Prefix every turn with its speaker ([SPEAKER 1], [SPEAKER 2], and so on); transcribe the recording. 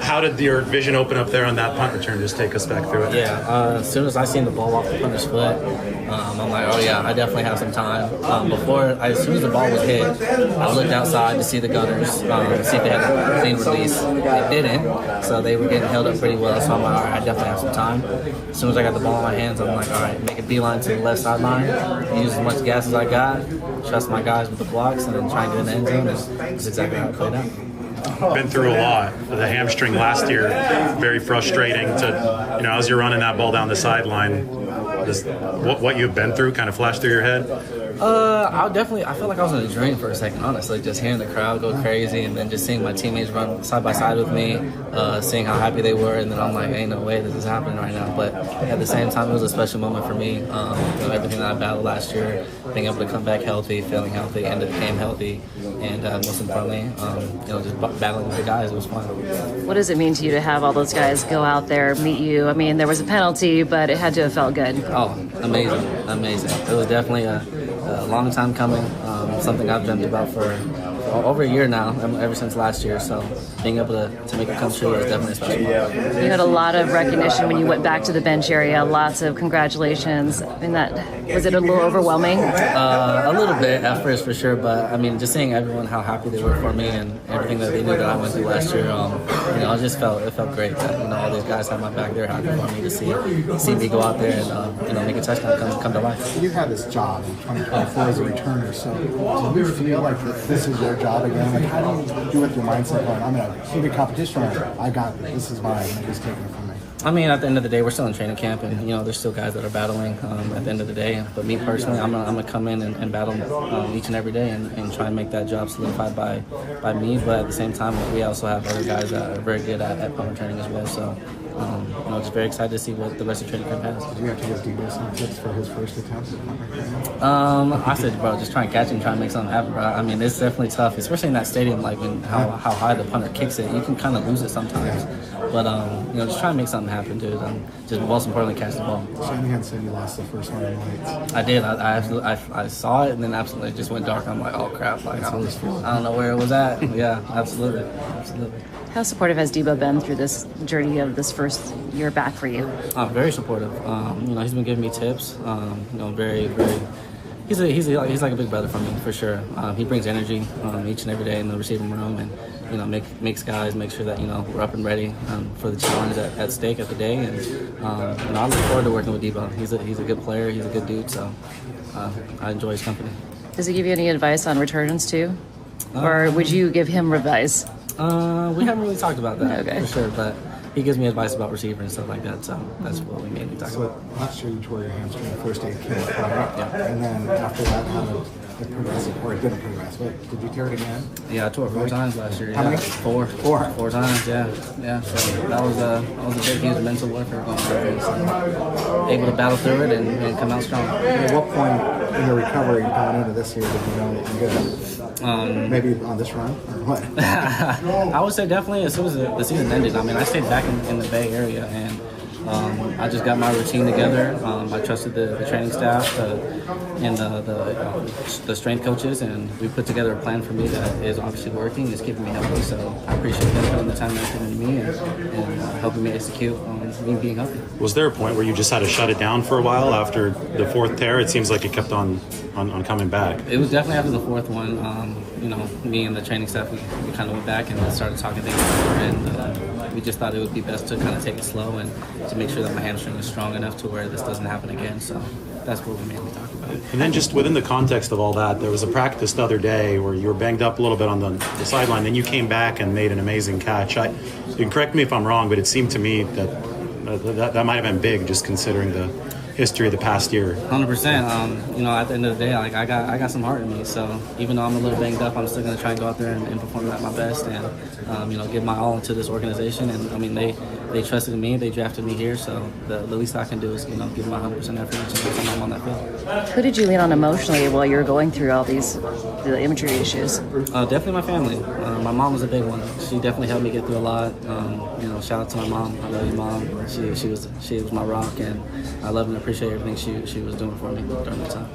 [SPEAKER 1] How did your vision open up there on that punt return? Just take us back through it.
[SPEAKER 2] Yeah, as soon as I seen the ball off the punter's foot, I'm like, oh yeah, I definitely have some time. As soon as the ball was hit, I looked outside to see the gunners, see if they had a clean release. They didn't, so they were getting held up pretty well. So I'm like, all right, I definitely have some time. As soon as I got the ball in my hands, I'm like, all right, make a beeline to the left sideline, use as much gas as I got, trust my guys with the blocks, and then try and get in the end zone. That's exactly how it played out.
[SPEAKER 1] Been through a lot. The hamstring last year, very frustrating to, as you're running that ball down the sideline, what you've been through kind of flashed through your head?
[SPEAKER 2] I felt like I was in a dream for a second, honestly. Just hearing the crowd go crazy and then just seeing my teammates run side by side with me, seeing how happy they were, and then I'm like, ain't no way this is happening right now. But at the same time, it was a special moment for me. Everything that I battled last year, being able to come back healthy, feeling healthy, end the game healthy, and most importantly, just battling with the guys, it was fun.
[SPEAKER 3] What does it mean to you to have all those guys go out there, meet you? I mean, there was a penalty, but it had to have felt good.
[SPEAKER 2] Oh, amazing. It was definitely a long time coming, something I've dreamt about for over a year now, ever since last year. So being able to make it come true is definitely a special moment.
[SPEAKER 3] You had a lot of recognition when you went back to the bench area, lots of congratulations. Was it a little overwhelming?
[SPEAKER 2] A little bit at first, for sure, but just seeing everyone, how happy they were for me and everything that they knew that I went through last year, it felt great that all these guys had my back. They're happy for me to see me go out there and make a touchdown come to life.
[SPEAKER 4] You had this job in 2024 as a returner, so do you feel like this is your job again? Like, how do you do with your mindset going, I'm in a heated competition, I got this is mine, nobody's taking it from me?
[SPEAKER 2] At the end of the day, we're still in training camp, and there's still guys that are battling at the end of the day. But me personally, I'm gonna come in and battle each and every day and try and make that job solidified by me. But at the same time, we also have other guys that are very good at punt returning as well. So just very excited to see what the rest of training camp has.
[SPEAKER 4] Did you have to give Debo some tips for his first attempt at punt returning?
[SPEAKER 2] I said, bro, just try and catch him, try and make something happen, bro. It's definitely tough, especially in that stadium, like how high the punter kicks it. You can kind of lose it sometimes. But, just try and make something happen, dude. Just most importantly, catch the ball.
[SPEAKER 4] Shanahan said you lost the first one in the lights.
[SPEAKER 2] I did. I saw it, and then absolutely it just went dark. I'm like, oh, crap. Like, I don't know where it was at. Yeah, absolutely.
[SPEAKER 3] How supportive has Debo been through this journey of this first year back for you?
[SPEAKER 2] Very supportive. He's been giving me tips. Very, very. He's like a big brother for me, for sure. He brings energy each and every day in the receiving room, and makes guys make sure that we're up and ready for the challenge at stake at the day. And I look forward to working with Debo. He's a good player. He's a good dude. So I enjoy his company.
[SPEAKER 3] Does he give you any advice on returns too, or would you give him advice?
[SPEAKER 2] We haven't really talked about that,
[SPEAKER 3] okay,
[SPEAKER 2] for sure, but he gives me advice about receiver and stuff like that, so that's what we mainly talk about.
[SPEAKER 4] Last year you tore your hamstring the first day it came up, right?
[SPEAKER 2] Yeah.
[SPEAKER 4] And then after that, how did it progress, or it didn't progress? Did you tear it again?
[SPEAKER 2] Yeah, I tore it 4 times last year.
[SPEAKER 4] How many?
[SPEAKER 2] 4 times, yeah. So that was a big, huge mental warfare going through. So able to battle through it and come out strong.
[SPEAKER 4] At what point in your recovery going into this year did you know that you could maybe on this run, or what?
[SPEAKER 2] I would say definitely as soon as the season ended. I stayed back in the Bay Area, and I just got my routine together. I trusted the training staff and the strength coaches, and we put together a plan for me that is obviously working. It's keeping me healthy, so I appreciate them putting the time and effort into me and helping me execute on me being healthy.
[SPEAKER 1] Was there a point where you just had to shut it down for a while after the 4th tear? It seems like it kept on coming back.
[SPEAKER 2] It was definitely after the 4th one. Me and the training staff, we kind of went back and started talking things over, and we just thought it would be best to kind of take it slow and to make sure that my hamstring is strong enough to where this doesn't happen again. So that's what we mainly talk about.
[SPEAKER 1] And then just within the context of all that, there was a practice the other day where you were banged up a little bit on the sideline, then you came back and made an amazing catch. You can correct me if I'm wrong, but it seemed to me that might have been big, just considering the history of the past year.
[SPEAKER 2] 100%. At the end of the day, I got some heart in me. So even though I'm a little banged up, I'm still going to try and go out there and perform at my best and give my all to this organization. And they trusted in me, they drafted me here. So the least I can do is give my 100% effort each time I'm on that field.
[SPEAKER 3] Who did you lean on emotionally while you were going through all the immaturity issues?
[SPEAKER 2] Definitely my family. My mom was a big one. She definitely helped me get through a lot. Shout out to my mom. I love you, Mom. She was my rock, and I love and appreciate everything she was doing for me during that time.